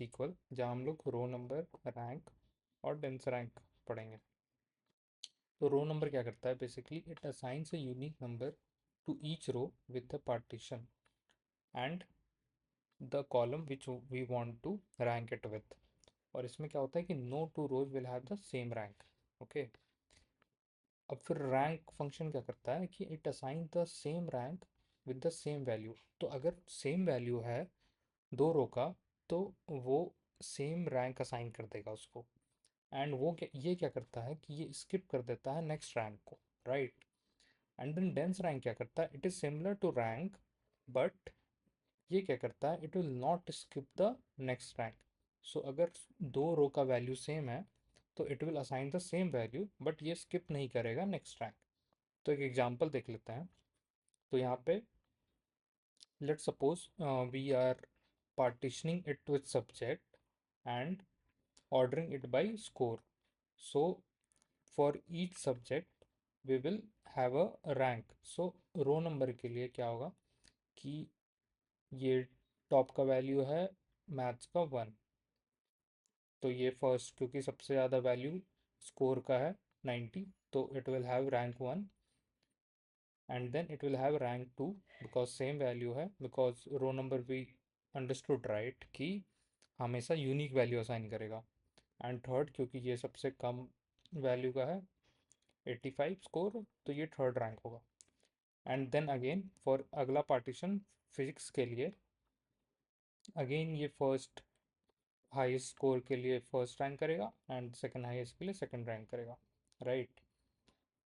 Sequel, जहाँ हम लोग रो नंबर, रैंक और डेंस रैंक पढ़ेंगे। तो रो नंबर क्या करता है, basically it assigns a unique number to each row with the partition and the column which we want to rank it with. और इसमें क्या होता है कि no two rows will have the same rank. Okay, अब फिर rank function क्या करता है कि it assign the same rank with the same value. तो अगर सेम वैल्यू है दो रो का, तो वो सेम रैंक असाइन कर देगा उसको। एंड वो क्या, ये क्या करता है कि ये स्किप कर देता है नेक्स्ट रैंक को, right. And then dense rank क्या करता है, it is similar to rank, but ये क्या करता है, it will not skip the next rank. So अगर दो रो का वैल्यू सेम है तो it will assign the same value, but ये स्किप नहीं करेगा नेक्स्ट रैंक। तो एक एग्जांपल देख लेते हैं। तो यहाँ पे let's suppose we are partitioning it with subject and ordering it by score. So for each subject we will have a rank. So row number के लिए क्या होगा कि ये टॉप का वैल्यू है मैथ्स का 1, तो ये फर्स्ट, क्योंकि सबसे ज़्यादा वैल्यू स्कोर का है 90, तो it will have rank 1। And then it will have rank 2 because same value है, because row number we understood right कि हमेशा यूनिक वैल्यू असाइन करेगा। एंड थर्ड, क्योंकि ये सबसे कम वैल्यू का है 85 स्कोर, तो ये थर्ड रैंक होगा। एंड देन अगेन फॉर अगला पार्टीशन फिजिक्स के लिए, अगेन ये फर्स्ट हाईएस्ट स्कोर के लिए फर्स्ट रैंक करेगा एंड सेकंड हाईएस्ट के लिए सेकंड रैंक करेगा, राइट।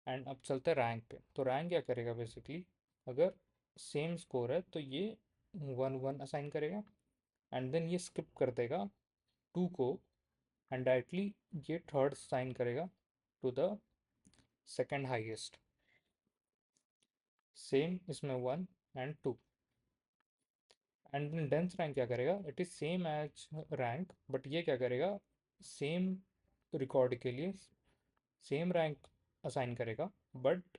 एंड अब चलते हैं रैंक पे। तो रैंक क्या करेगा, बेसिकली अगर सेम स्कोर है तो ये 1 1 असाइन करेगा, एंड देन ये स्किप कर देगा 2 को एंड डायरेक्टली ये थर्ड साइन करेगा to the second highest. Same इसमें 1 and 2। And then dense rank क्या करेगा, it is same as rank, but ये क्या करेगा, सेम रिकॉर्ड के लिए सेम रैंक असाइन करेगा, but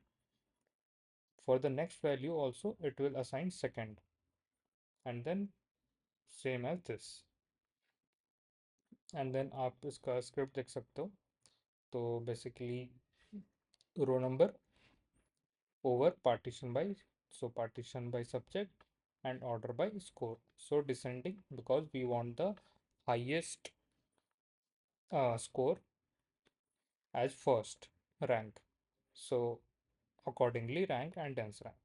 for the next value also it will assign second, and then same as this. And then आप इसका स्क्रिप्ट देख सकते हो। तो basically row number over partition by, so partition by subject and order by score, so descending because we want the highest score as first rank, so accordingly rank and dense rank.